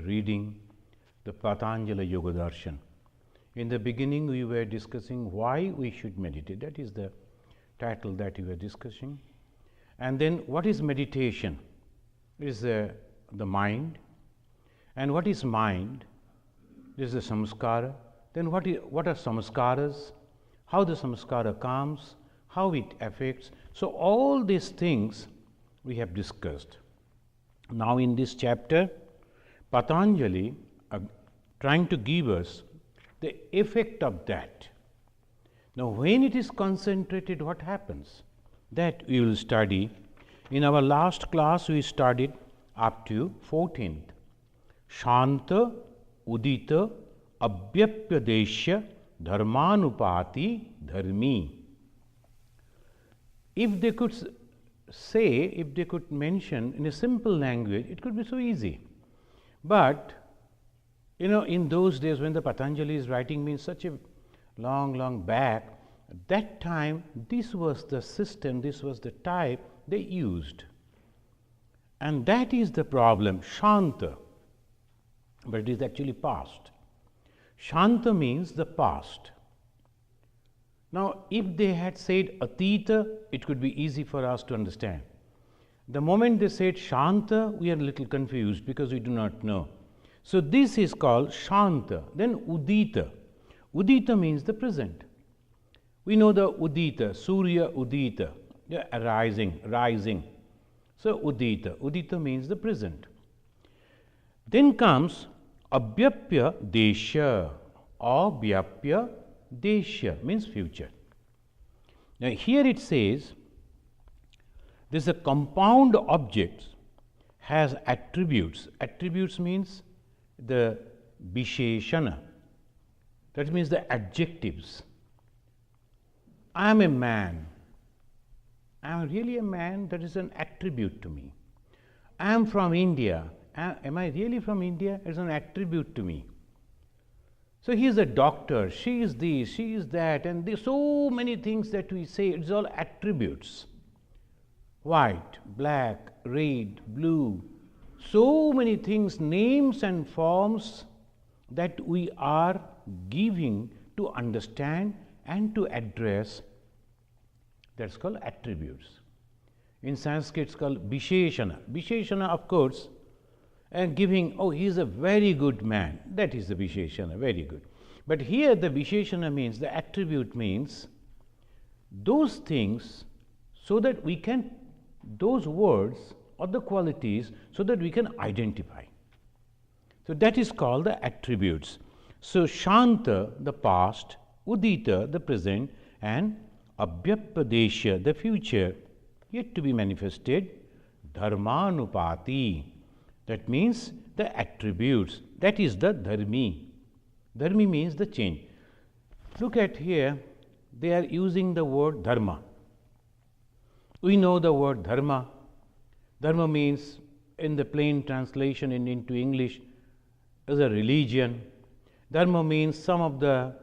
reading the Patanjali Yoga Darshan. In the beginning, we were discussing why we should meditate. That is the title that we were discussing. And then, what is meditation? It is the mind. And what is mind? This is the samskara. Then, what are samskaras? How the samskara comes? How it affects? So, all these things we have discussed. Now, in this chapter, Patanjali trying to give us the effect of that. Now, when it is concentrated, what happens? That we will study. In our last class, we studied up to 14th. Shanta, Udita, Abhyapyadesha, Dharmanupati, Dharmi. If they could say, if they could mention in a simple language, it could be so easy. But, in those days when the Patanjali is writing means such a long back, at that time this was the system, this was the type they used. And that is the problem, Shanta, but it is actually past. Shanta means the past. Now, if they had said Atita, it could be easy for us to understand. The moment they said Shanta, we are a little confused because we do not know. So, this is called Shanta. Then Udita. Udita means the present. We know the Udita, Surya Udita, rising. So, Udita. Udita means the present. Then comes Abhyapya Desha. Abhyapya Desha means future. Now, here it says, this is a compound object has attributes. Attributes means the Visheshana. That means the adjectives. I am a man. I am really a man, that is an attribute to me. I am from India. Am I really from India? It is an attribute to me. So, he is a doctor, she is this, she is that, and there are so many things that we say, it is all attributes. White, black, red, blue, so many things, names and forms that we are giving to understand and to address, that is called attributes. In Sanskrit, it is called Visheshana. Visheshana, of course, and giving, oh, he is a very good man, that is the Visheshana, very good. But here the Visheshana means, the attribute means those things so that we can, those words or the qualities so that we can identify. So, that is called the attributes. So, Shanta, the past, Udita, the present, and Abhyapyadesha, the future, yet to be manifested, Dharmanupati. That means the attributes, that is the Dharmi. Dharmi means the change. Look at here, they are using the word Dharma. We know the word Dharma. Dharma means, in the plain translation into English, is a religion. Dharma means some of the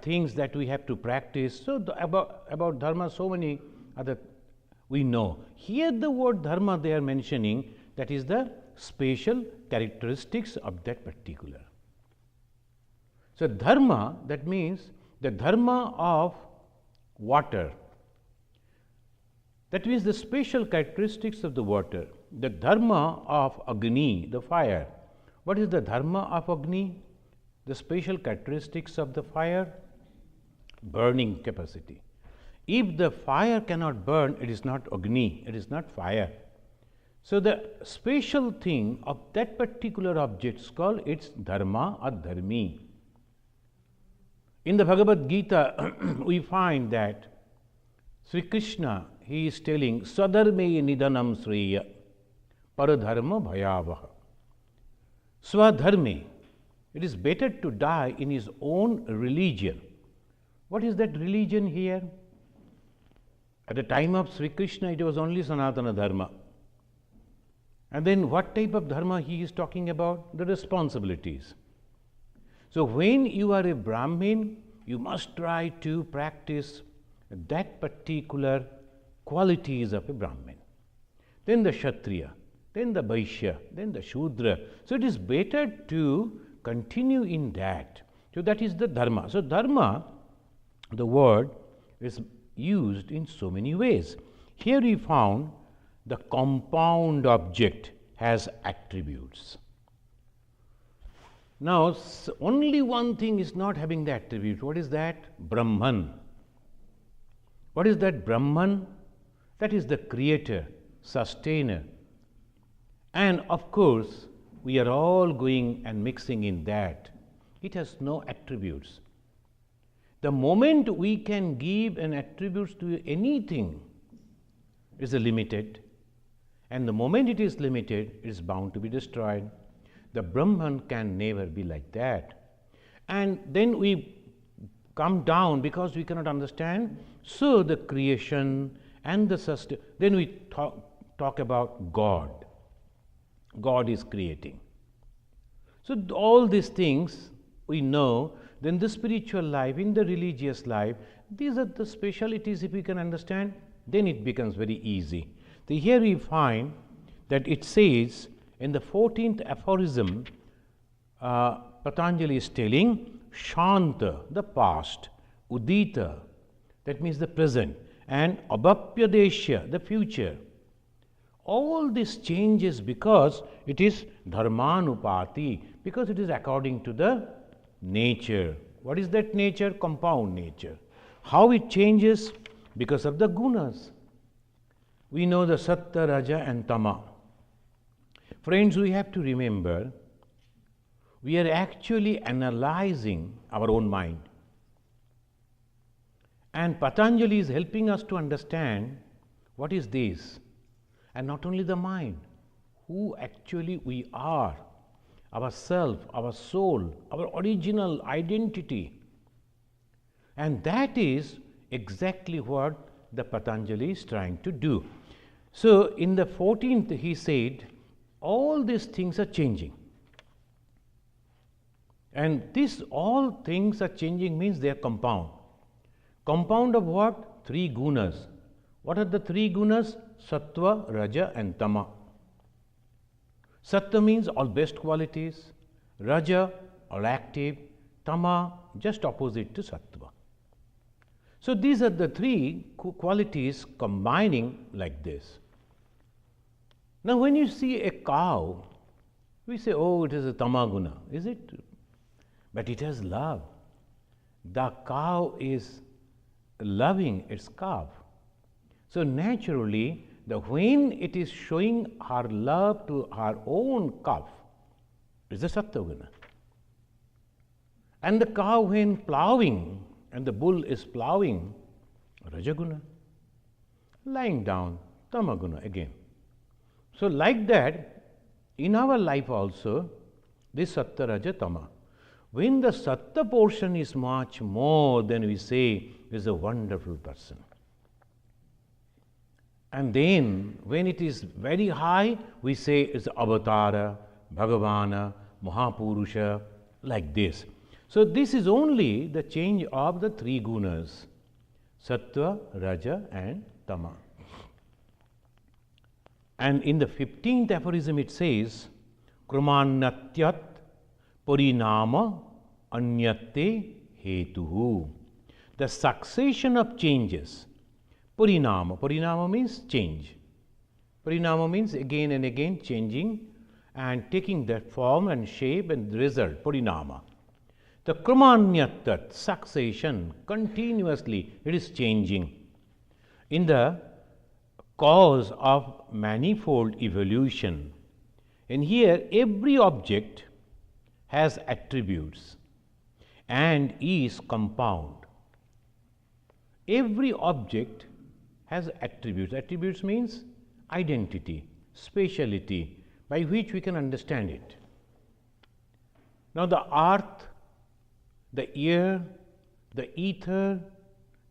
things that we have to practice. So, about Dharma, so many other we know. Here the word Dharma they are mentioning, that is the special characteristics of that particular. So, Dharma, that means the Dharma of water. That means the special characteristics of the water. The Dharma of Agni, the fire. What is the Dharma of Agni? The special characteristics of the fire? Burning capacity. If the fire cannot burn, it is not Agni, it is not fire. So, the special thing of that particular object is called its Dharma or Dharmi. In the Bhagavad Gita, we find that Sri Krishna, he is telling Swadharme Nidhanam Sreya Paradharma Bhayavaha. Swadharme, it is better to die in his own religion. What is that religion here? At the time of Sri Krishna, it was only Sanatana Dharma. And then what type of dharma he is talking about? The responsibilities. So, when you are a Brahmin, you must try to practice that particular qualities of a Brahmin. Then the Kshatriya. then the Vaishya, then the Shudra. So it is better to continue in that. So that is the dharma. So dharma, the word, is used in so many ways. Here we found the compound object has attributes. Now, only one thing is not having the attribute. What is that? Brahman. What is that Brahman? That is the creator, sustainer. And of course, we are all going and mixing in that. It has no attributes. The moment we can give an attribute to anything is limited, and the moment it is limited, it is bound to be destroyed. The Brahman can never be like that. And then we come down because we cannot understand. So the creation and the sustain. Then we talk about God. God is creating. So all these things we know. Then the spiritual life, in the religious life, these are the specialities. If we can understand, then it becomes very easy. So here we find that it says in the 14th aphorism, Patanjali is telling Shanta, the past, Udita, that means the present, and Abhapyadesha, the future. All this changes because it is dharmanupati, because it is according to the nature. What is that nature? Compound nature. How it changes? Because of the gunas. We know the Sattva, Raja and Tama. Friends, we have to remember, we are actually analyzing our own mind. And Patanjali is helping us to understand what is this. And not only the mind, who actually we are, our self, our soul, our original identity. And that is exactly what the Patanjali is trying to do. So in the 14th he said, all these things are changing. And this all things are changing means they are compound. Compound of what? Three gunas. What are the three gunas? Sattva, Raja and Tama. Sattva means all best qualities, Raja all active, Tama just opposite to Sattva. So these are the three qualities combining like this. Now when you see a cow, we say, oh, it is a Tamaguna, is it? But it has love. The cow is loving its calf. So naturally, when it is showing her love to her own calf, it is a Sattva-guna. And the cow when plowing, and the bull is plowing, Rajaguna. Lying down, Tamaguna again. So like that, in our life also, this Sattva, Raja, Tama. When the Sattva portion is much more, then we say is a wonderful person. And then when it is very high, we say it's Avatara, Bhagavana, Mahapurusha, like this. So this is only the change of the three gunas, Sattva, Raja and Tama. And in the 15th aphorism it says, Krumannatyat Parinama Anyate Hetuhu. The succession of changes. Parinama. Parinama means change. Parinama means again and again changing and taking that form and shape and result. Parinama. The Krumanyatat, succession, continuously it is changing. In the cause of manifold evolution, and here every object has attributes and is compound. Every object has attributes. Attributes means identity, speciality, by which we can understand it. Now the earth, the air, the ether,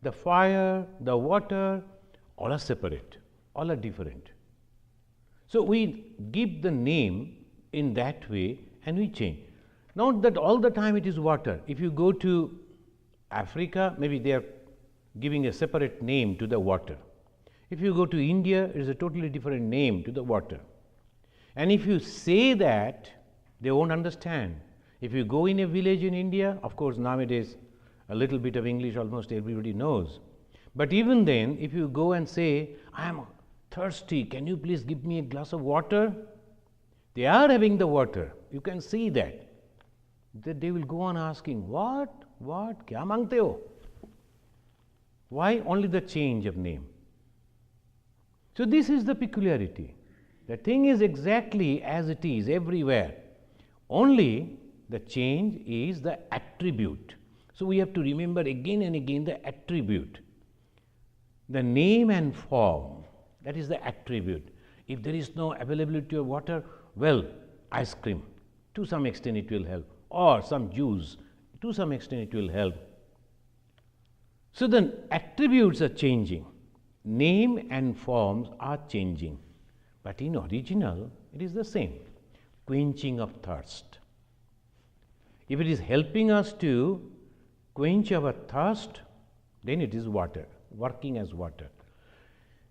the fire, the water, all are separate, all are different. So we give the name in that way and we change. Not that all the time it is water. If you go to Africa, maybe they are giving a separate name to the water. If you go to India, it is a totally different name to the water. And if you say that, they won't understand. If you go in a village in India, of course nowadays a little bit of English almost everybody knows. But even then, if you go and say, I am thirsty, can you please give me a glass of water? They are having the water. You can see that. They will go on asking, what? Kya mangte ho? Why? Only the change of name. So this is the peculiarity. The thing is exactly as it is everywhere. Only the change is the attribute. So we have to remember again and again the attribute. The name and form, that is the attribute. If there is no availability of water, well, ice cream, to some extent it will help, or some juice, to some extent it will help. So the attributes are changing, name and forms are changing, but in original it is the same, quenching of thirst. If it is helping us to quench our thirst, then it is water, working as water.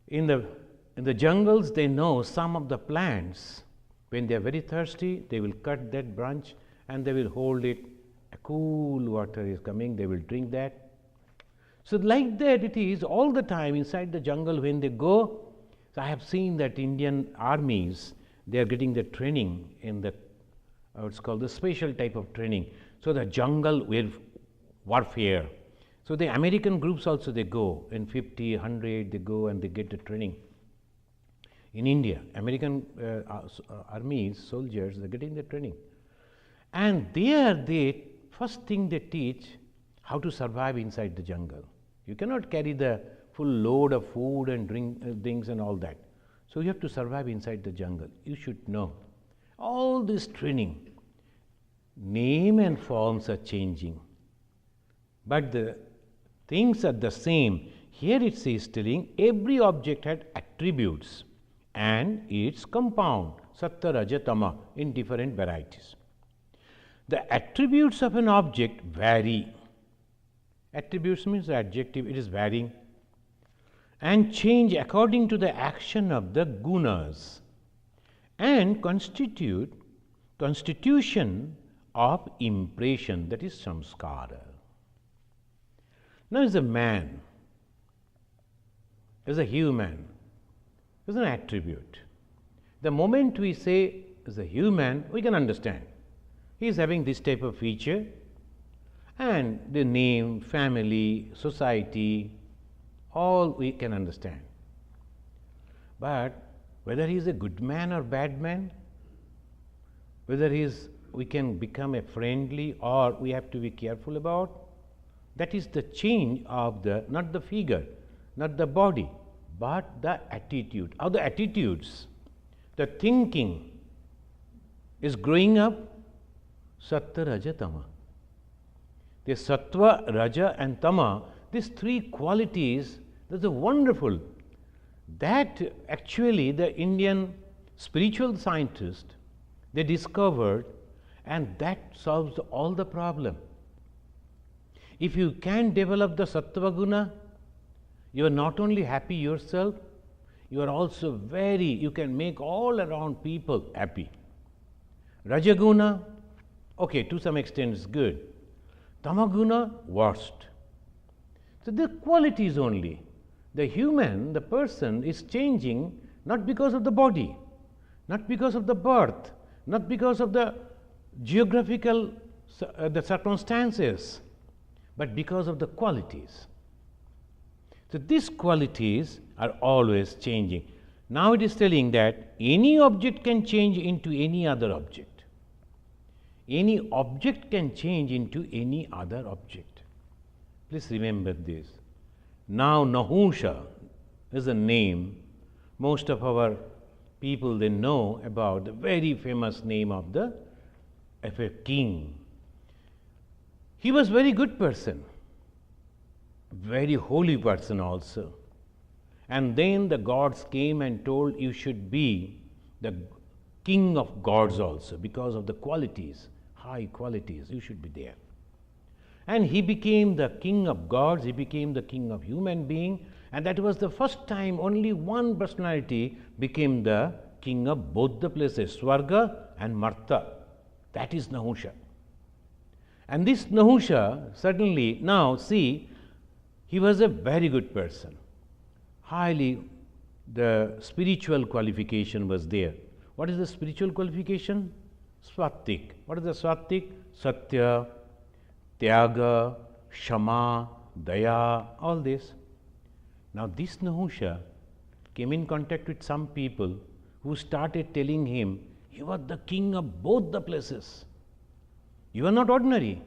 In the jungles, they know some of the plants, when they are very thirsty, they will cut that branch and they will hold it. A cool water is coming, they will drink that. So like that it is all the time inside the jungle when they go. So I have seen that Indian armies, they are getting the training in the, it's called the special type of training. So the jungle warfare. So the American groups also they go in 50, 100, they go and they get the training. In India, American armies, soldiers, they are getting the training. And there they, first thing they teach, how to survive inside the jungle. You cannot carry the full load of food and drink things and all that. So you have to survive inside the jungle. You should know. All this training, name and forms are changing, but the things are the same. Here it says telling every object had attributes and its compound, sattva, raja, tama, in different varieties. The attributes of an object vary. Attributes means adjective, it is varying, and change according to the action of the gunas and constitution of impression, that is samskara. Now as a man, as a human, is an attribute. The moment we say as a human, we can understand. He is having this type of feature, and the name, family, society, all we can understand. But whether he is a good man or bad man, whether we can become a friendly or we have to be careful about, that is the change of the, not the figure, not the body, but the attitude. How the attitudes, the thinking is growing up, sattva, raja, tama. The sattva, raja and tama, these three qualities, that's a wonderful. That actually the Indian spiritual scientists, they discovered, and that solves all the problem. If you can develop the sattva guna, you are not only happy yourself, you are also you can make all around people happy. Rajaguna, okay, to some extent is good. Tamaguna, worst. So the qualities only. The human, the person is changing not because of the body, not because of the birth, not because of the geographical the circumstances, but because of the qualities. So these qualities are always changing. Now it is telling that any object can change into any other object. Any object can change into any other object. Please remember this. Now Nahusha is a name. Most of our people, they know about the very famous name of a king. He was very good person, very holy person also. And then the gods came and told you should be the king of gods also because of the qualities, high qualities, you should be there. And he became the king of gods, he became the king of human being, and that was the first time only one personality became the king of both the places, Swarga and Martha. That is Nahusha. And this Nahusha, suddenly, now see, he was a very good person. Highly, the spiritual qualification was there. What is the spiritual qualification? Swatik. What is the Swatik? Satya, Tyaga, Shama, Daya, all this. Now this Nahusha came in contact with some people who started telling him, you are the king of both the places. You are not ordinary.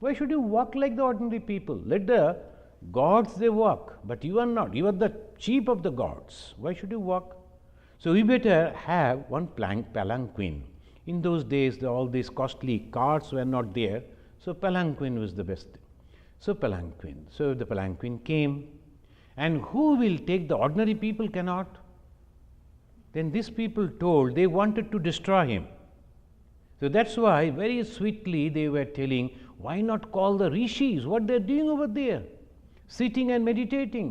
Why should you walk like the ordinary people? Let the gods they walk, but you are not. You are the chief of the gods. Why should you walk? So we better have one palanquin. In those days, all these costly carts were not there, so palanquin was the best. So palanquin. So the palanquin came, and who will take the ordinary people cannot? Then these people told they wanted to destroy him. So that's why very sweetly they were telling, why not call the rishis? What they're doing over there? Sitting and meditating.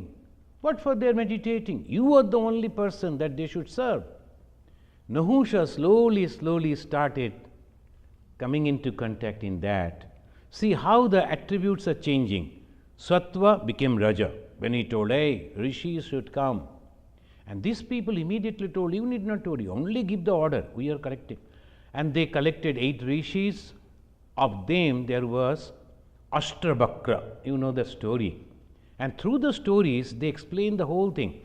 What for they're meditating? You are the only person that they should serve. Nahusha slowly started coming into contact in that. See how the attributes are changing. Sattva became Raja when he told, hey, rishis should come. And these people immediately told, you need not tell, you only give the order, we are correcting. And they collected 8 rishis. Of them there was Ashtabakra. You know the story. And through the stories they explain the whole thing.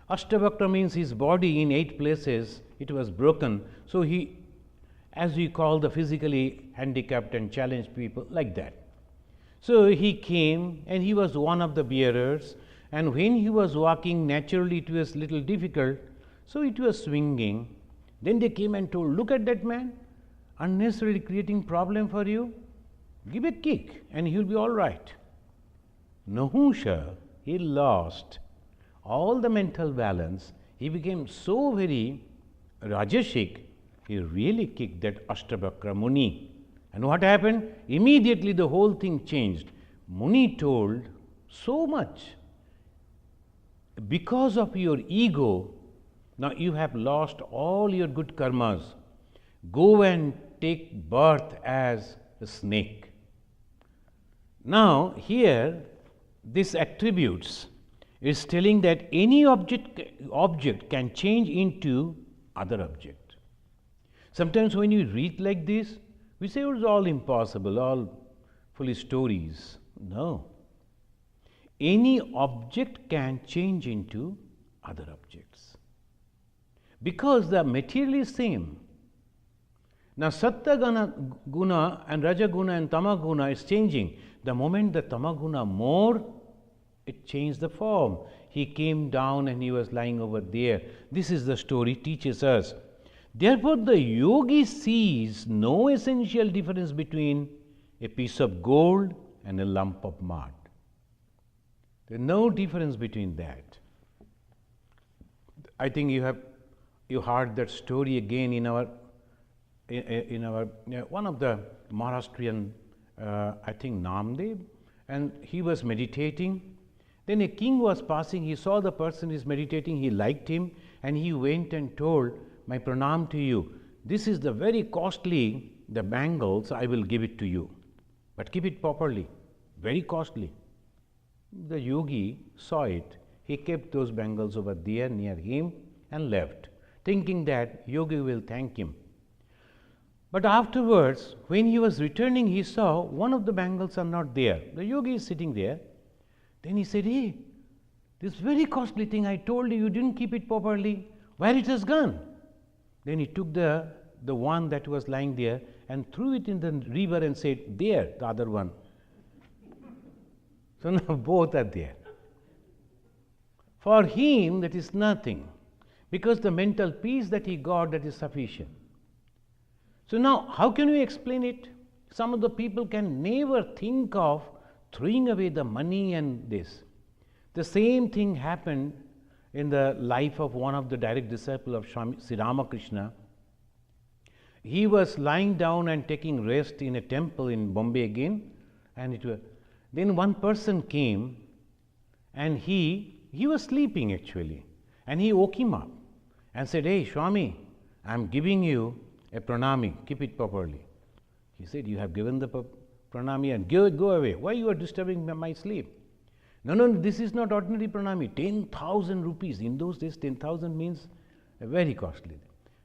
Ashtabakra means his body in 8 places, it was broken. So he, as we call the physically handicapped and challenged people, like that. So he came and he was one of the bearers, and when he was walking, naturally it was little difficult, so it was swinging. Then they came and told, look at that man, unnecessarily creating problem for you, give a kick and he will be all right. Nahusha, he lost all the mental balance, he became so very Rajasic, he really kicked that Ashtabakra Muni. And what happened? Immediately the whole thing changed. Muni told, so much. Because of your ego, now you have lost all your good karmas. Go and take birth as a snake. Now here, this attributes is telling that any object can change into other object. Sometimes when you read like this, we say it's all impossible, all fully stories. No. Any object can change into other objects. Because the material is same. Now Sattva guna and Raja guna and Tama guna is changing. The moment the Tama guna more, it changed the form. He came down and he was lying over there. This is the story teaches us. Therefore the yogi sees no essential difference between a piece of gold and a lump of mud. There is no difference between that. I think you heard that story again in our one of the Maharashtrian, I think Namdev, and he was meditating. Then a king was passing, he saw the person is meditating, he liked him, and he went and told, my pranam to you. This is the very costly, the bangles, I will give it to you. But keep it properly, very costly. The yogi saw it. He kept those bangles over there near him and left, thinking that yogi will thank him. But afterwards, when he was returning, he saw one of the bangles are not there. The yogi is sitting there. Then he said, hey, this very costly thing I told you, you didn't keep it properly. Where it has gone? Then he took the one that was lying there and threw it in the river and said, there, the other one. So now both are there. For him, that is nothing, because the mental peace that he got, that is sufficient. So now, how can we explain it? Some of the people can never think of throwing away the money and this. The same thing happened in the life of one of the direct disciples of Sri Ramakrishna. He was lying down and taking rest in a temple in Bombay again, and then one person came and he was sleeping actually, and he woke him up and said, "Hey, Swami, I am giving you a pranami, keep it properly." He said, "You have given the pranami and go away. Why you are disturbing my sleep?" No, this is not ordinary pranami. 10,000 rupees. In those days, 10,000 means very costly.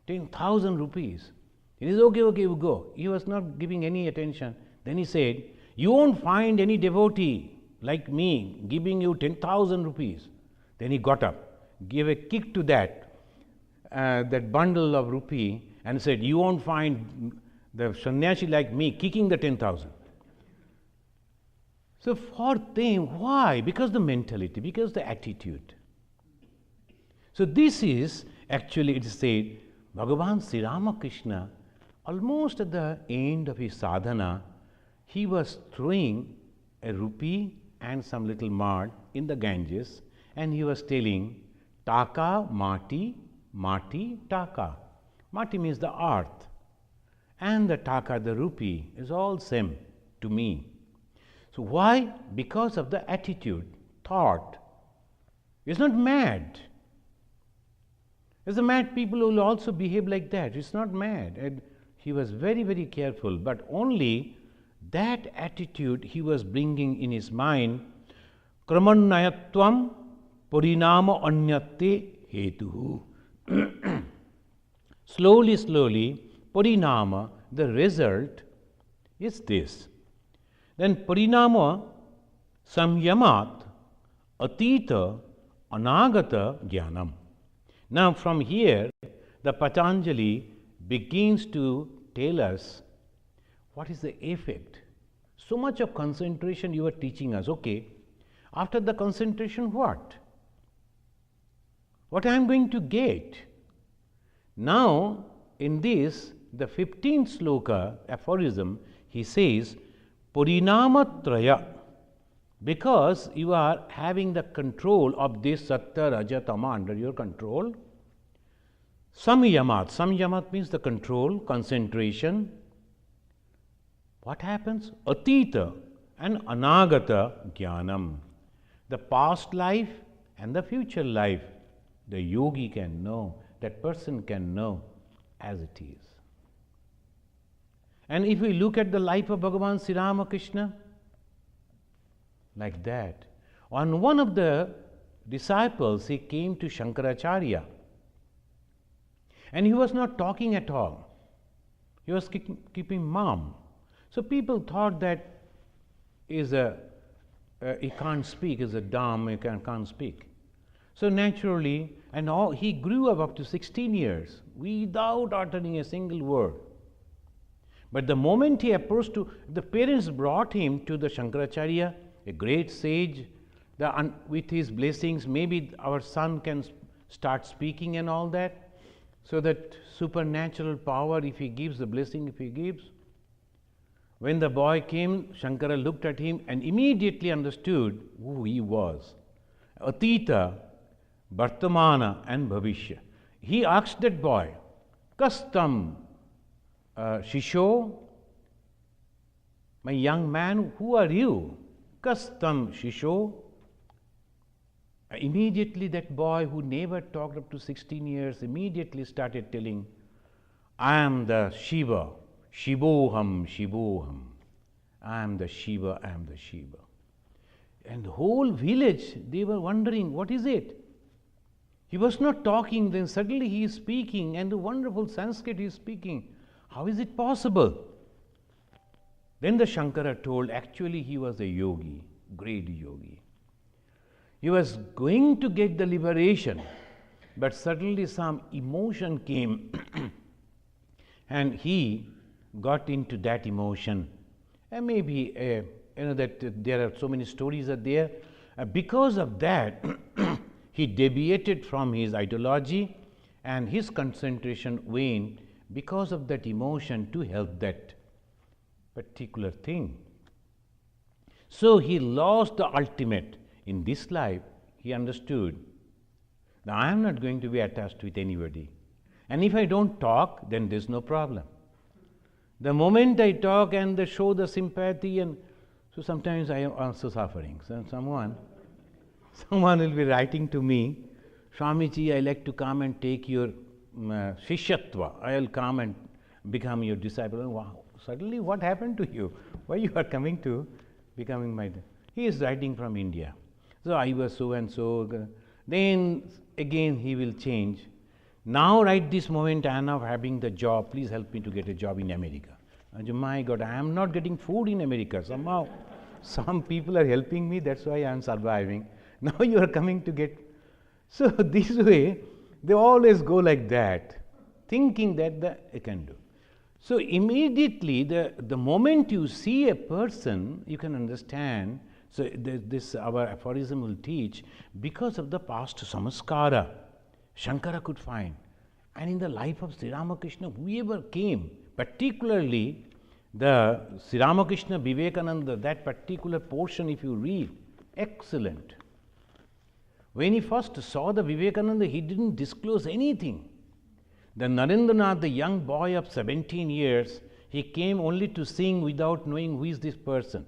10,000 rupees. He says, okay, you go. He was not giving any attention. Then he said, "You won't find any devotee like me giving you 10,000 rupees. Then he got up, gave a kick to that bundle of rupee and said, "You won't find the sannyasi like me kicking the 10,000. So for them, why? Because the mentality, because the attitude. So this is actually, it is said, Bhagavan Sri Ramakrishna, almost at the end of his sadhana, he was throwing a rupee and some little mud in the Ganges, and he was telling, "Taka, mati, mati, taka." Mati means the earth, and the taka, the rupee, is all same to me. So why? Because of the attitude, thought. It's not mad. As the mad people will also behave like that. It's not mad. And he was very, very careful, but only that attitude he was bringing in his mind. Kramannayatvam parinama anyate hetuhu. Slowly, parinama, the result is this. Then parinama samyamat atita anagata jnanam. Now from here, the Patanjali begins to tell us what is the effect. So much of concentration you are teaching us. Okay, after the concentration, what? What I am going to get? Now, in this, the 15th sloka aphorism, he says, Parinamatraya, because you are having the control of this Sattva, Raja, Tama under your control. Samyamat means the control, concentration. What happens? Atita and Anagata Jnanam. The past life and the future life, the yogi can know, that person can know as it is. And if we look at the life of Bhagavan Sri Ramakrishna, like that. On one of the disciples, he came to Shankaracharya, and he was not talking at all. He was keeping mum. So people thought that he can't speak, is a dumb, he can't speak. So naturally, and he grew up to 16 years without uttering a single word. But the moment he approached the parents brought him to the Shankaracharya, a great sage, with his blessings, maybe our son can start speaking and all that. So that supernatural power, if he gives the blessing, if he gives. When the boy came, Shankara looked at him and immediately understood who he was. Atita, Vartamana and Bhavishya. He asked that boy, "Kastam Shisho, my young man, who are you? Kastam Shisho." Immediately that boy who never talked up to 16 years immediately started telling, "I am the Shiva, Shivoham, Shivoham. I am the Shiva, I am the Shiva." And the whole village, they were wondering, what is it? He was not talking, then suddenly he is speaking, and the wonderful Sanskrit he is speaking. How is it possible? Then the Shankara told, actually he was a yogi, great yogi. He was going to get the liberation, but suddenly some emotion came and he got into that emotion. And maybe, that there are so many stories are there. Because of that, he deviated from his ideology and his concentration waned because of that emotion to help that particular thing. So he lost the ultimate. In this life, he understood that I am not going to be attached with anybody. And if I don't talk, then there's no problem. The moment I talk and they show the sympathy, and so sometimes I am also suffering. So someone will be writing to me Swamiji, I like to come and take your Shishyatva. I will come and become your disciple. And wow, suddenly what happened to you? Why you are coming to becoming my... He is writing from India. So I was so and so. Then again he will change. Now right this moment I am now having the job. Please help me to get a job in America. And my God, I am not getting food in America. Somehow some people are helping me. That's why I am surviving. Now you are coming to get... So this way they always go like that, thinking that I can do. So immediately the moment you see a person, you can understand. So this our aphorism will teach, because of the past samaskara, Shankara could find. And in the life of Sri Ramakrishna, whoever came, particularly the Sri Ramakrishna Vivekananda, that particular portion if you read, excellent. When he first saw the Vivekananda, he didn't disclose anything. The Narendranath, the young boy of 17 years, he came only to sing without knowing who is this person.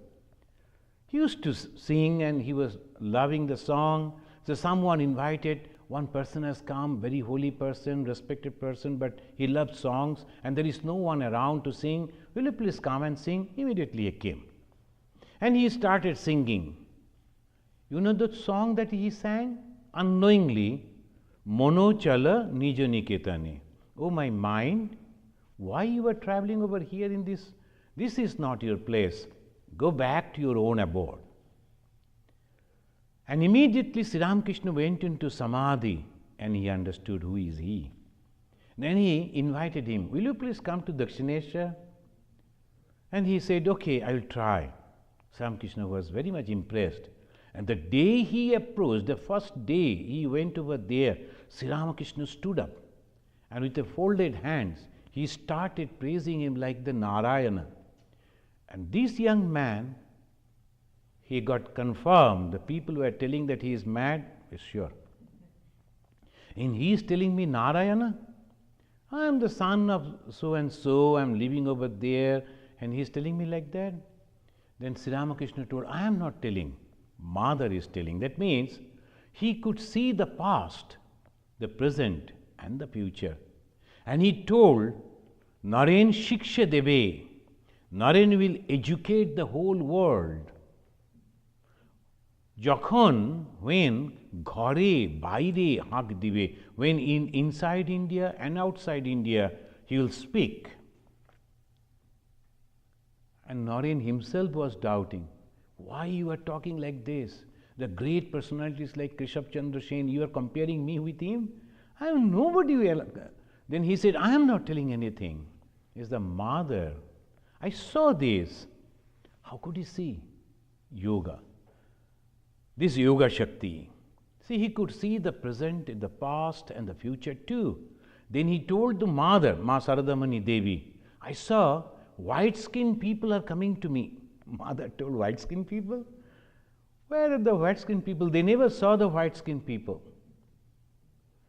He used to sing and he was loving the song. So someone invited, one person has come, very holy person, respected person, but he loved songs and there is no one around to sing. Will you please come and sing? Immediately he came. And he started singing. You know the song that he sang? Unknowingly, Mono Chala Nijo Niketane. Oh my mind, why you are traveling over here in this? This is not your place. Go back to your own abode. And immediately Sri Ramakrishna went into Samadhi and he understood who is he. Then he invited him, will you please come to Dakshinesha? And he said, okay, I will try. Sri Ramakrishna was very much impressed. And the day he approached, the first day he went over there, Sri Ramakrishna stood up and with the folded hands, he started praising him like the Narayana. And this young man, he got confirmed. The people who are telling that he is mad, is sure. And he is telling me, Narayana, I am the son of so and so, I am living over there, and he is telling me like that. Then Sri Ramakrishna told, I am not telling, Mother is telling. That means he could see the past, the present, and the future. And he told, Naren Shiksha Deve, Naren will educate the whole world. Jokhon, when Ghare, Baire, Hak Dive, when inside India and outside India, he will speak. And Naren himself was doubting. Why you are talking like this? The great personalities like Krishab Chandra Sen, you are comparing me with him? I am nobody else. Then he said, I am not telling anything. It's the Mother. I saw this. How could he see? Yoga. This Yoga Shakti. See, he could see the present, the past and the future too. Then he told the Mother, Ma Saradamani Devi, I saw white-skinned people are coming to me. Mother told, white-skinned people? Where are the white-skinned people? They never saw the white-skinned people.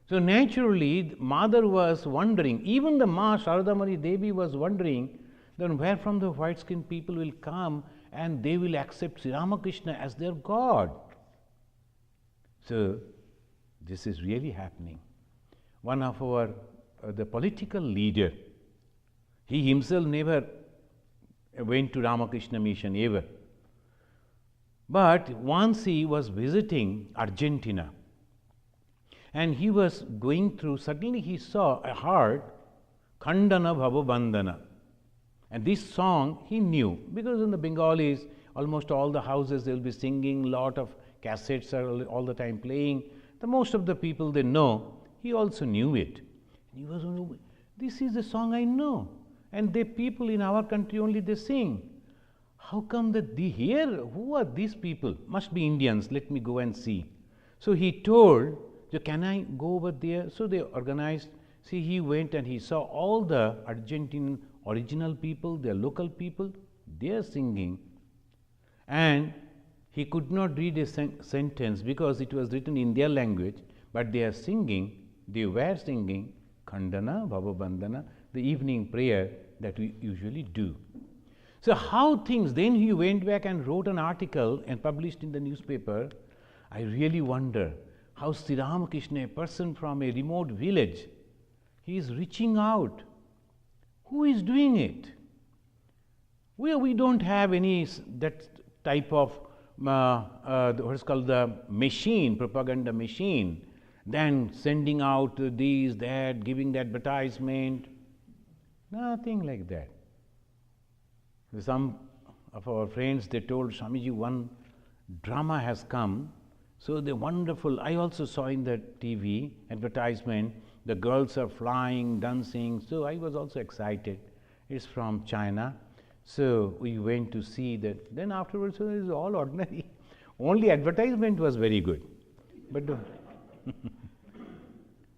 So naturally, Mother was wondering, even the Ma Saradamani Devi was wondering, then where from the white-skinned people will come and they will accept Sri Ramakrishna as their God. So this is really happening. One of our, the political leader, he himself never went to Ramakrishna mission ever. But once he was visiting Argentina and he was going through, suddenly he saw a heart, Khandana Bhava Bandhana. And this song he knew, because in the Bengalis, almost all the houses they will be singing, lot of cassettes are all the time playing. The most of the people they know, he also knew it. And he was, this is the song I know. And the people in our country only they sing. How come that they hear? Who are these people? Must be Indians, let me go and see. So he told, so can I go over there? So they organized. See, he went and he saw all the Argentine original people, their local people, they are singing. And he could not read a sentence because it was written in their language, but they are singing, they were singing Khandana, Bhavabandhana, the evening prayer that we usually do. So how things, then he went back and wrote an article and published in the newspaper. I really wonder, how Sri Ramakrishna, a person from a remote village, he is reaching out. Who is doing it? We don't have any that type of what's called the machine, propaganda machine, then sending out these, that, giving the advertisement. Nothing like that. Some of our friends, they told Swamiji, one drama has come. So the wonderful, I also saw in the TV advertisement, the girls are flying, dancing. So I was also excited. It's from China. So we went to see that. Then afterwards, it was all ordinary. Only advertisement was very good. But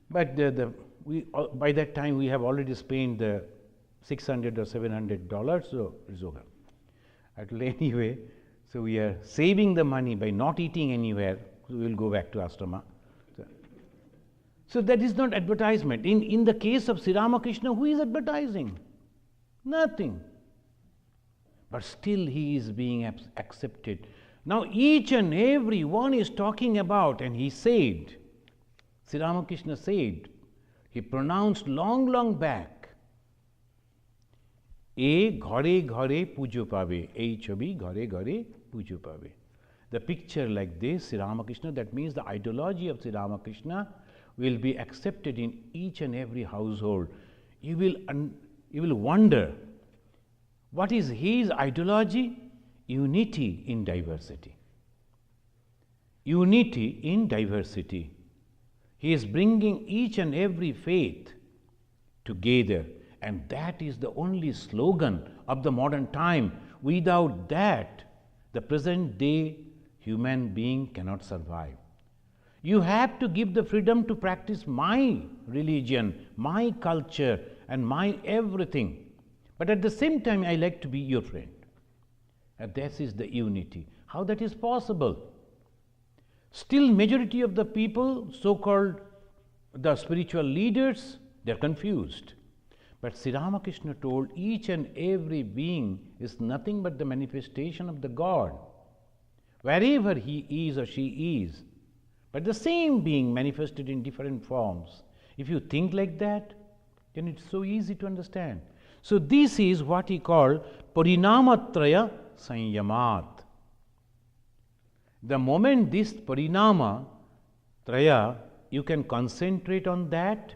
by that time we have already spent the $600 or $700, so it's over. Anyway, so we are saving the money by not eating anywhere. So we will go back to ashrama. So that is not advertisement. In the case of Sri Ramakrishna, who is advertising? Nothing. But still he is being accepted. Now each and every one is talking about, and he said, Sri Ramakrishna said, he pronounced long back, E ghare ghare pujo pabe, ei chobi ghare ghare pujo pabe. The picture like this, Sri Ramakrishna, that means the ideology of Sri Ramakrishna will be accepted in each and every household. You will wonder, what is his ideology? Unity in diversity. Unity in diversity. He is bringing each and every faith together, and that is the only slogan of the modern time. Without that, the present day human being cannot survive. You have to give the freedom to practice my religion, my culture, and my everything. But at the same time, I like to be your friend. And this is the unity. How that is possible? Still, majority of the people, so-called the spiritual leaders, they are confused. But Sri Ramakrishna told each and every being is nothing but the manifestation of the God. Wherever he is or she is, but the same being manifested in different forms. If you think like that, then it's so easy to understand. So this is what he called Parinamatraya Sanyamat. The moment this Parinama Traya, you can concentrate on that,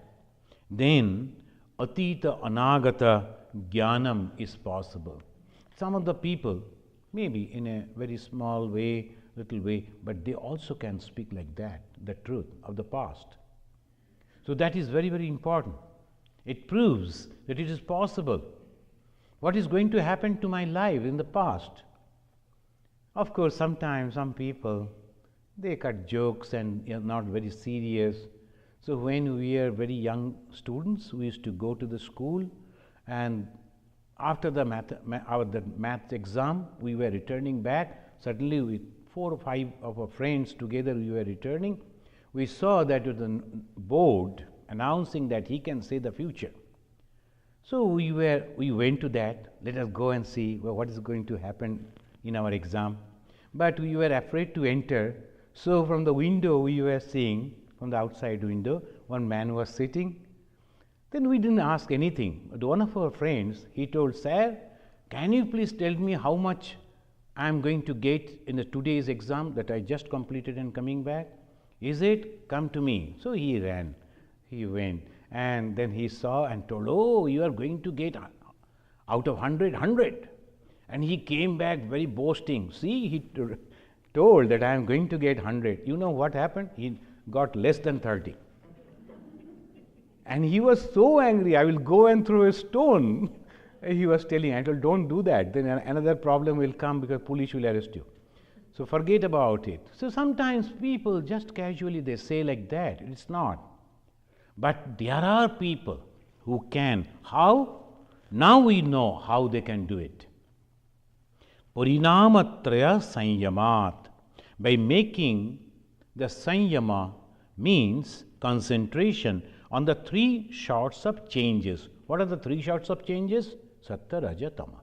then Atita Anagata Jnanam is possible. Some of the people, maybe in a very small way, little way, but they also can speak like that, the truth of the past. So that is very, very important. It proves that it is possible. What is going to happen to my life in the past? Of course, sometimes some people, they cut jokes and are not very serious. So when we were very young students, we used to go to the school, and after the math exam, we were returning back. Suddenly, with 4 or 5 of our friends together, we were returning. We saw that with the board announcing that he can say the future. So we went to that. Let us go and see what is going to happen in our exam. But we were afraid to enter. So from the window, we were seeing, from the outside window, one man was sitting. Then we didn't ask anything. But one of our friends, he told, "Sir, can you please tell me how much I am going to get in the today's exam that I just completed and coming back? Is it? Come to me." So he ran. He went. And then he saw and told, "Oh, you are going to get out of 100, 100. And he came back very boasting. See, he told that I am going to get 100. You know what happened? He got less than 30. And he was so angry, "I will go and throw a stone." He was telling, I told, "Don't do that. Then another problem will come because police will arrest you. So forget about it." So sometimes people just casually they say like that. It's not. But there are people who can. How? Now we know how they can do it. Parinamatraya Sanyamat. By making the Sanyama means concentration on the 3 sorts of changes. What are the 3 sorts of changes? Sattva, Raja, Tama.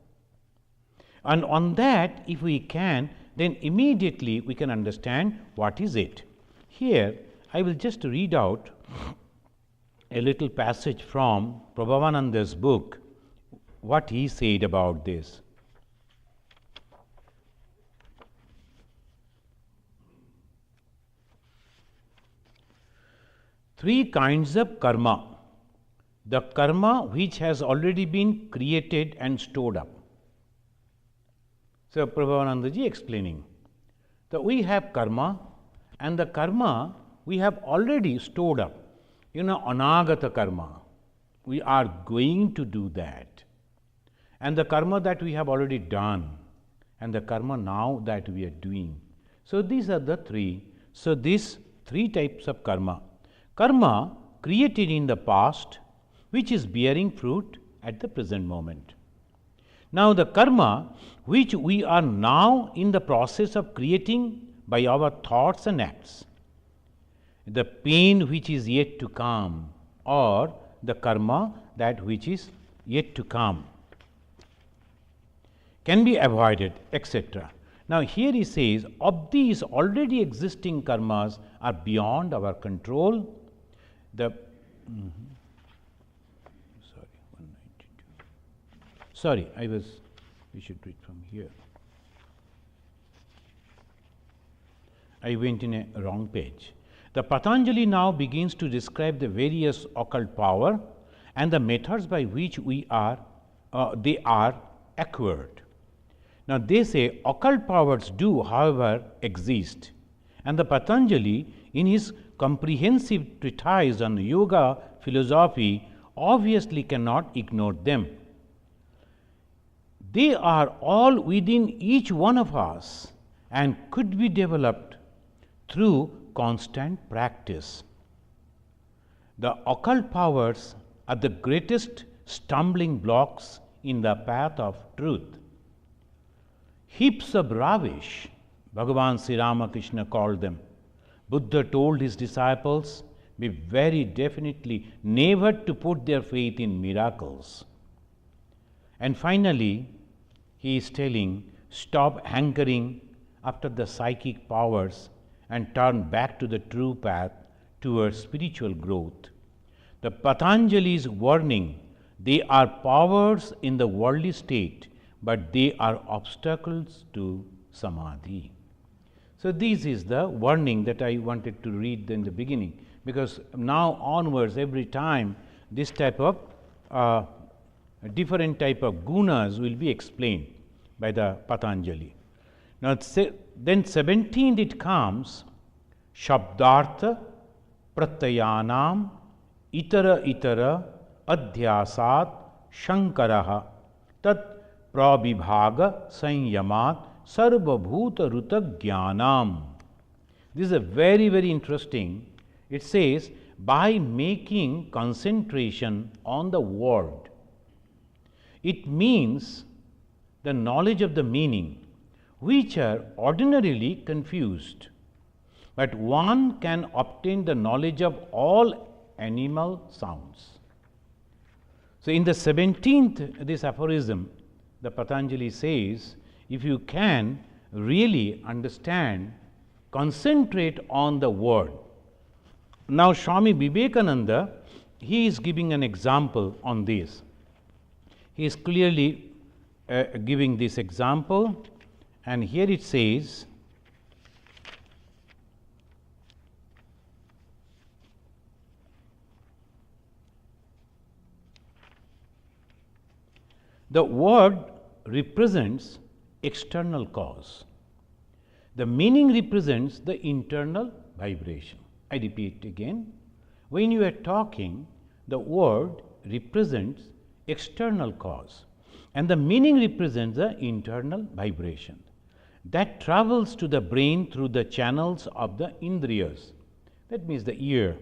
And on that, if we can, then immediately we can understand what is it. Here, I will just read out a little passage from Prabhavananda's book, what he said about this. Three kinds of karma. The karma which has already been created and stored up. So, Prabhavananda ji explaining that we have karma, and the karma we have already stored up. Anagata karma. We are going to do that. And the karma that we have already done, and the karma now that we are doing. So, these are the three. So, these three types of karma. Karma created in the past, which is bearing fruit at the present moment. Now, the karma which we are now in the process of creating by our thoughts and acts, the pain which is yet to come, or the karma that which is yet to come, can be avoided, etc. Now, here he says, of these already existing karmas are beyond our control. Sorry, we should read from here. I went in a wrong page. The Patanjali now begins to describe the various occult power and the methods by which they are acquired. Now, they say occult powers do, however, exist, and the Patanjali, in his comprehensive treatise on yoga philosophy, obviously cannot ignore them. They are all within each one of us and could be developed through constant practice. The occult powers are the greatest stumbling blocks in the path of truth. Heaps of rubbish, Bhagavan Sri Ramakrishna called them. Buddha told his disciples, be very definitely never to put their faith in miracles. And finally, he is telling, stop hankering after the psychic powers and turn back to the true path towards spiritual growth. The Patanjali's warning, they are powers in the worldly state, but they are obstacles to samadhi. So, this is the warning that I wanted to read in the beginning, because now onwards every time this type of different type of gunas will be explained by the Patanjali. Now, then 17th it comes, Shabdartha Pratyayanam Itara Adhyasat Shankaraha Tat Prabhibhaga Sanyamat Sarvabhuta Ruta Jnanam. This is a very, very interesting. It says, by making concentration on the word. It means the knowledge of the meaning, which are ordinarily confused, but one can obtain the knowledge of all animal sounds. So, in the 17th, this aphorism, the Patanjali says, if you can really understand, concentrate on the word. Now, Swami Vivekananda, he is giving an example on this. He is clearly giving this example, and here it says, the word represents external cause. The meaning represents the internal vibration. I repeat again, when you are talking, the word represents external cause, and the meaning represents the internal vibration that travels to the brain through the channels of the indriyas, that means the ear,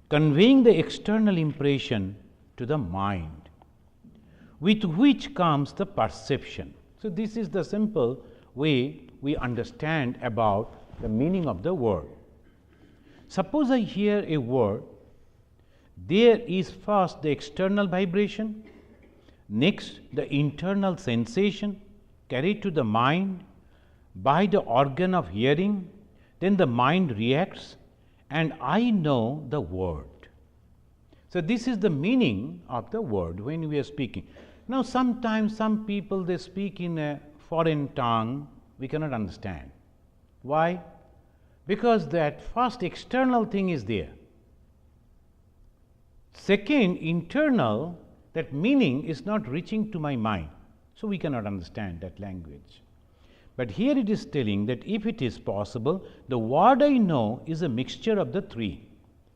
conveying the external impression to the mind, with which comes the perception. So, this is the simple way we understand about the meaning of the word. Suppose I hear a word, there is first the external vibration, next the internal sensation carried to the mind by the organ of hearing, then the mind reacts and I know the word. So, this is the meaning of the word when we are speaking. Now, sometimes some people they speak in a foreign tongue, we cannot understand. Why? Because that first external thing is there. Second, internal, that meaning is not reaching to my mind. So, we cannot understand that language. But here it is telling that if it is possible, the word I know is a mixture of the three.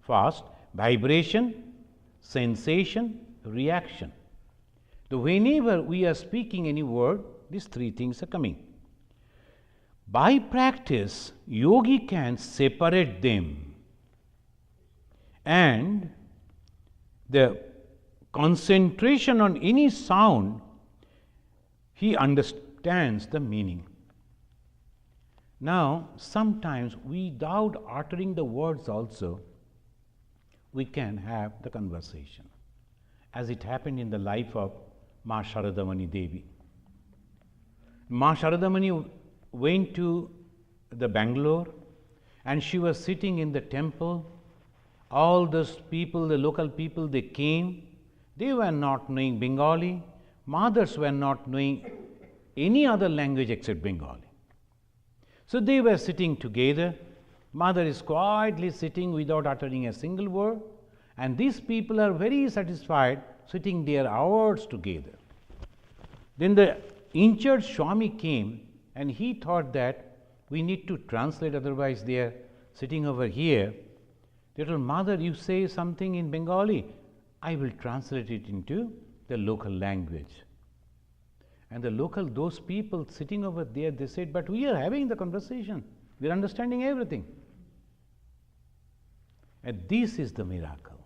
First, vibration, sensation, reaction. So, whenever we are speaking any word, these three things are coming. By practice, yogi can separate them, and the concentration on any sound, he understands the meaning. Now, sometimes without uttering the words also, we can have the conversation, as it happened in the life of Ma Sharadamani Devi. Ma Sharadamani went to the Bangalore, and she was sitting in the temple. All those people, the local people, they came. They were not knowing Bengali. Mothers were not knowing any other language except Bengali. So, they were sitting together. Mother is quietly sitting without uttering a single word, and these people are very satisfied sitting there hours together. Then the in-charge Swami came, and he thought that we need to translate, otherwise they are sitting over here. They told, Mother, you say something in Bengali, I will translate it into the local language. And those people sitting over there, they said, but we are having the conversation, we are understanding everything. And this is the miracle.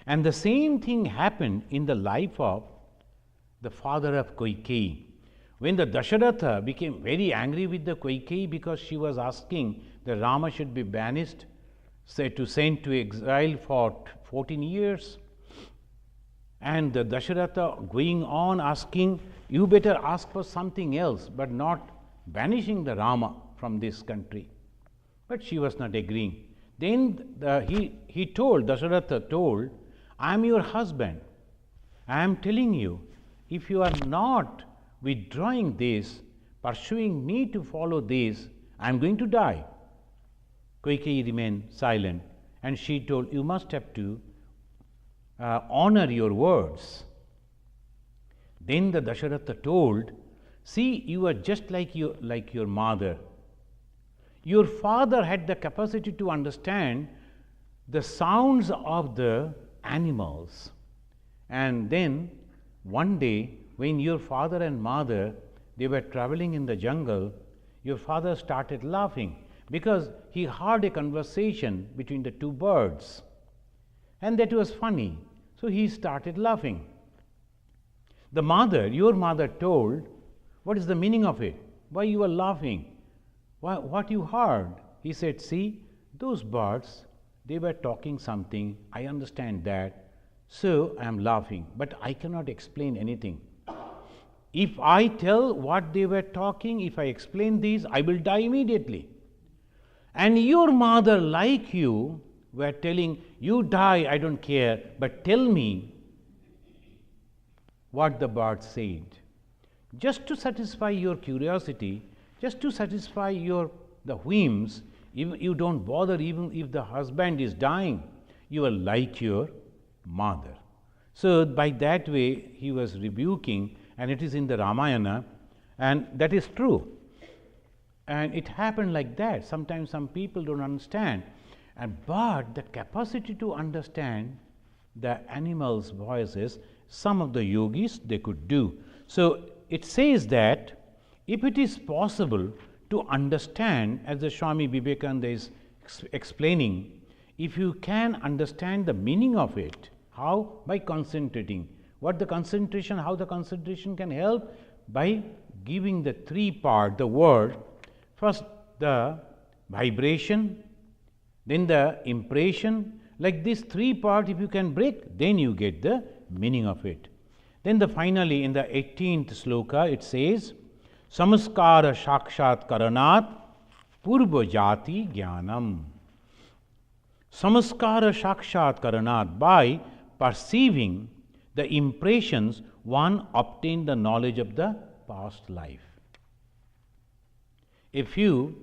And the same thing happened in the life of the father of Kaikeyi. When the Dasharatha became very angry with the Kaikeyi because she was asking that Rama should be banished, sent to exile for 14 years, and the Dasharatha going on asking, you better ask for something else, but not banishing the Rama from this country. But she was not agreeing. Then Dasharatha told, I am your husband. I am telling you, if you are not withdrawing this, pursuing me to follow this, I am going to die. Kaikeyi remained silent, and she told, you must have to honor your words. Then the Dasharatha told, see, you are just like your mother. Your father had the capacity to understand the sounds of the animals. And then one day, when your father and mother, they were traveling in the jungle, your father started laughing because he heard a conversation between the two birds, and that was funny. So he started laughing. Your mother told, what is the meaning of it? Why you are laughing? What you heard? He said, see, those birds, they were talking something, I understand that, so I am laughing, but I cannot explain anything. If I tell what they were talking, if I explain this, I will die immediately. And your mother, like you, were telling, you die, I don't care, but tell me what the bird said. Just to satisfy your curiosity, just to satisfy the whims, you don't bother even if the husband is dying. You are like your mother. So, by that way, he was rebuking, and it is in the Ramayana, and that is true. And it happened like that. Sometimes some people don't understand, but the capacity to understand the animals' voices, some of the yogis, they could do. So, it says that if it is possible to understand, as the Swami Vivekananda is explaining, if you can understand the meaning of it, how? By concentrating. How the concentration can help? By giving the three part, the word, first the vibration, then the impression, like this three part, if you can break, then you get the meaning of it. Then finally in the 18th sloka it says, Samaskara Shakshat Karanat Purva Jati Jnanam. Samaskara Shakshat Karanat, by perceiving the impressions, one obtained the knowledge of the past life. If you,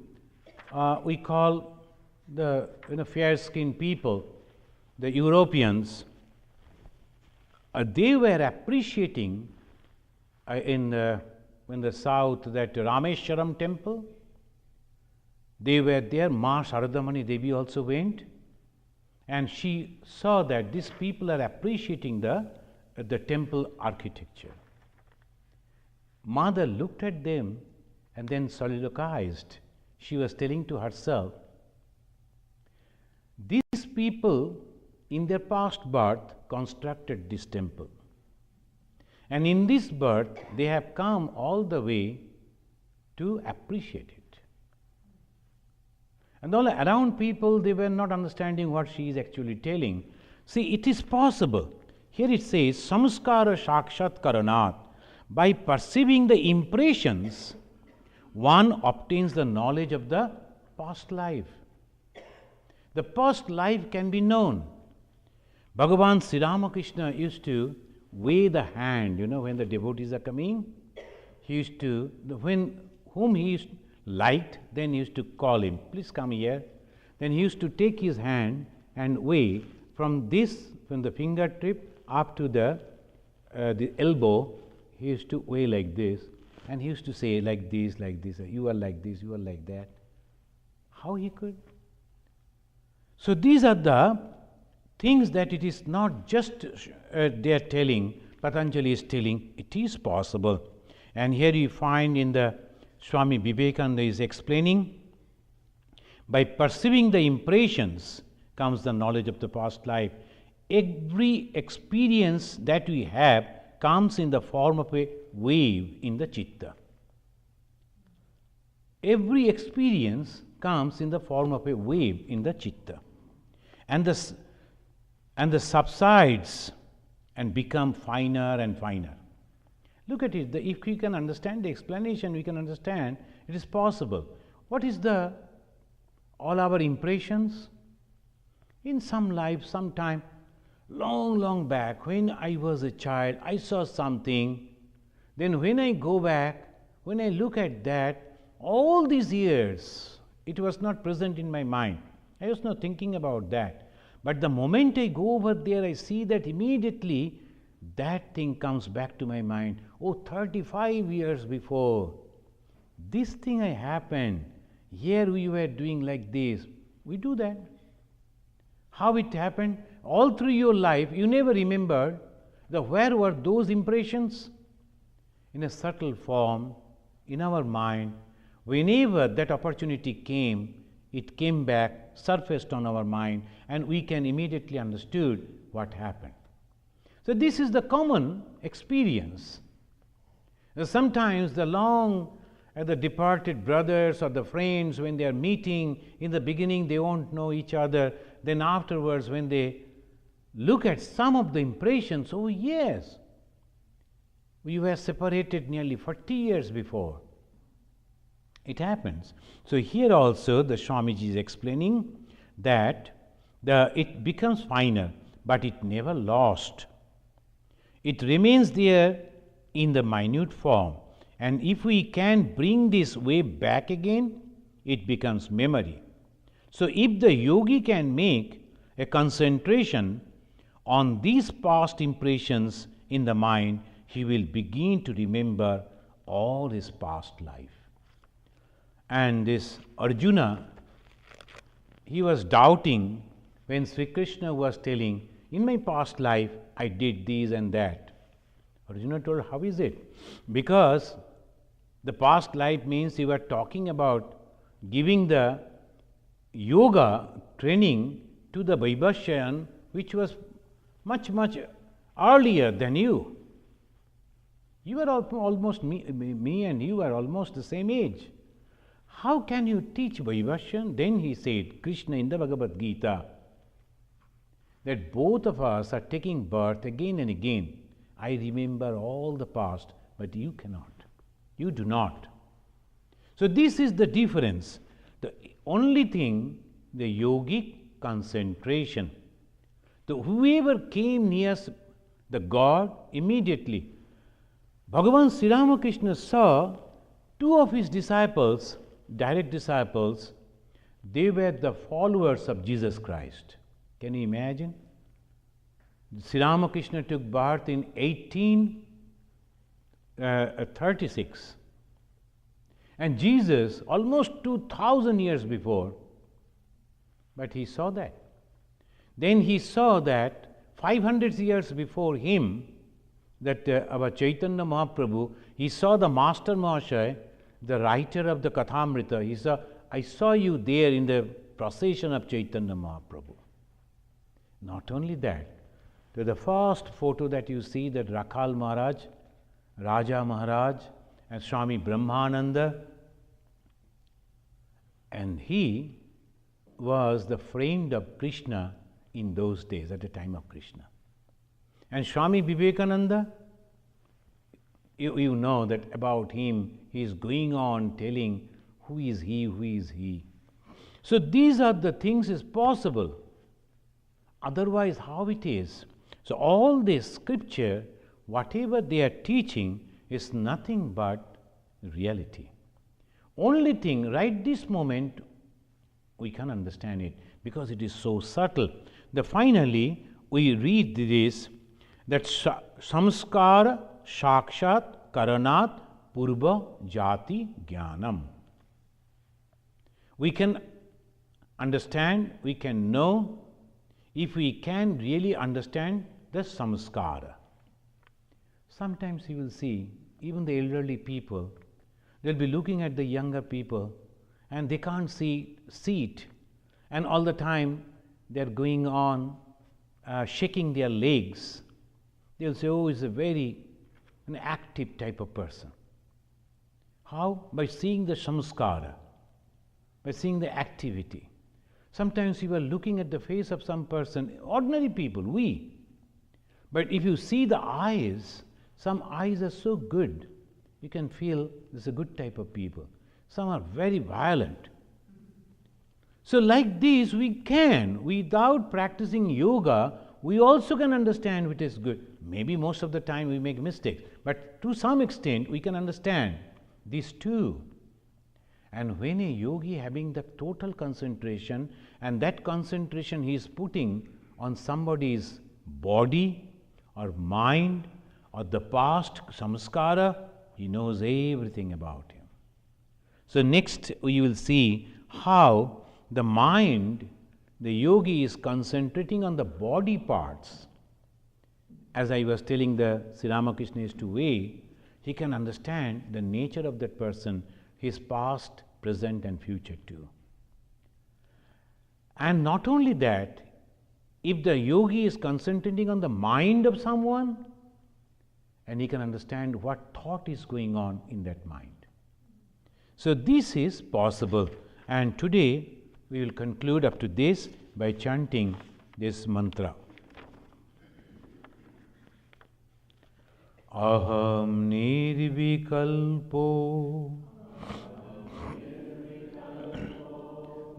we call the fair-skinned people, the Europeans, they were appreciating in the south that Rameshwaram temple. They were there. Ma Sharadamani Devi also went, and she saw that these people are appreciating the temple architecture. Mother looked at them and then soliloquized. She was telling to herself, these people in their past birth constructed this temple, and in this birth they have come all the way to appreciate it. And all around people, they were not understanding what she is actually telling. See, it is possible. Here it says, Samskara Shakshat Karanat, by perceiving the impressions, one obtains the knowledge of the past life. The past life can be known. Bhagavan Sri Ramakrishna used to weigh the hand, when the devotees are coming. He used to, whom he liked, then he used to call him, please come here. Then he used to take his hand and weigh from the fingertip up to the elbow. He used to weigh like this, and he used to say like this, you are like this, you are like that. How he could? So these are the things that it is not just they are telling, Patanjali is telling, it is possible. And here you find in the Swami Vivekananda is explaining, by perceiving the impressions comes the knowledge of the past life. Every experience that we have comes in the form of a wave in the chitta. Every experience comes in the form of a wave in the chitta, and the subsides and become finer and finer. Look at it. If we can understand the explanation, we can understand it is possible. What is all our impressions? In some life, sometime, long back, when I was a child, I saw something. Then when I go back, when I look at that, all these years, it was not present in my mind. I was not thinking about that. But the moment I go over there, I see that immediately that thing comes back to my mind. Oh, 35 years before, this thing happened. Here we were doing like this. We do that. How it happened? All through your life, you never remembered where were those impressions? In a subtle form, in our mind, whenever that opportunity came, it came back, surfaced on our mind, and we can immediately understood what happened. So this is the common experience. Sometimes the departed brothers or the friends, when they are meeting, in the beginning they won't know each other. Then afterwards, when they look at some of the impressions, oh yes, we were separated nearly 40 years before. It happens. So here also the Swamiji is explaining that it becomes finer, but it never lost. It remains there in the minute form, and if we can bring this wave back again, it becomes memory. So if the yogi can make a concentration on these past impressions in the mind, he will begin to remember all his past life. And this Arjuna, he was doubting when Sri Krishna was telling, in my past life I did this and that. Arjuna told, how is it? Because the past life means you were talking about giving the yoga training to the Vaibhasyan, which was much earlier than you. You are almost me and you are almost the same age. How can you teach Vaibhasyan? Then he said, Krishna in the Bhagavad Gita, that both of us are taking birth again and again. I remember all the past, but you cannot. You do not. So this is the difference. The only thing the yogic concentration. So whoever came near the God, immediately Bhagavan Sri Ramakrishna saw two of his disciples, direct disciples, they were the followers of Jesus Christ. Can you imagine? Sri Ramakrishna took birth in 1836, and Jesus almost 2000 years before, but he saw that. Then he saw that 500 years before him, that our Chaitanya Mahaprabhu, he saw the Master Mahashaya, the writer of the Kathamrita. He saw, I saw you there in the procession of Chaitanya Mahaprabhu. Not only that, to the first photo that you see, that Rakhal Maharaj, Raja Maharaj, and Swami Brahmananda, and he was the friend of Krishna in those days, at the time of Krishna. And Swami Vivekananda, you know that about him, he is going on telling who is he, who is he. So these are the things is possible. Otherwise, how it is? So all this scripture, whatever they are teaching, is nothing but reality. Only thing, right this moment, we can understand it because it is so subtle. Finally, we read this, that samskara shakshat karanat purva jati jnanam. We can understand, we can know, if we can really understand the samskara. Sometimes you will see, even the elderly people, they'll be looking at the younger people and they can't see it, and all the time they're going on shaking their legs. They'll say, oh, he's a very an active type of person. How? By seeing the samskara, by seeing the activity. Sometimes you are looking at the face of some person, ordinary people, but if you see the eyes, some eyes are so good, you can feel this is a good type of people. Some are very violent. So like this, we can, without practicing yoga, we also can understand what is good. Maybe most of the time we make mistakes, but to some extent we can understand these two. And when a yogi having the total concentration, and that concentration he is putting on somebody's body or mind or the past samskara, he knows everything about him. So next we will see how the mind, the yogi is concentrating on the body parts. As I was telling the Sri Ramakrishna is to way, he can understand the nature of that person, his past, present and future too. And not only that, if the yogi is concentrating on the mind of someone, and he can understand what thought is going on in that mind. So this is possible, and today we will conclude up to this by chanting this mantra. Aham nirvikalpo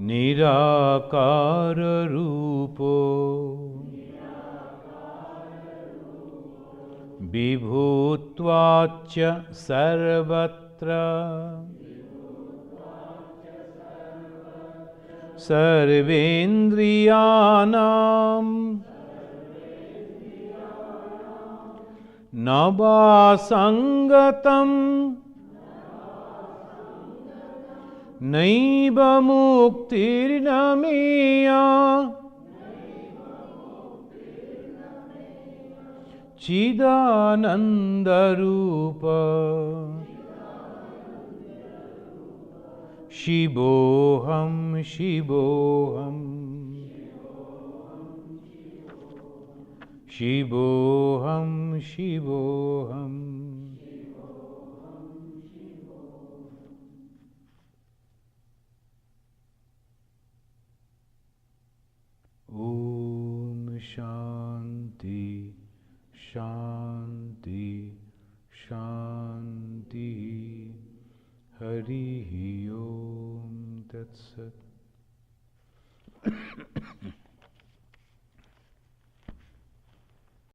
nirakara rupo vibhutvacha sarvatra sarvendriyanam navasangatam naiva muktirnameya chidananda rupa shivoham shivoham shivoham shivoham. Om Shanti Shanti Shanti. Hari Om Tat Sat.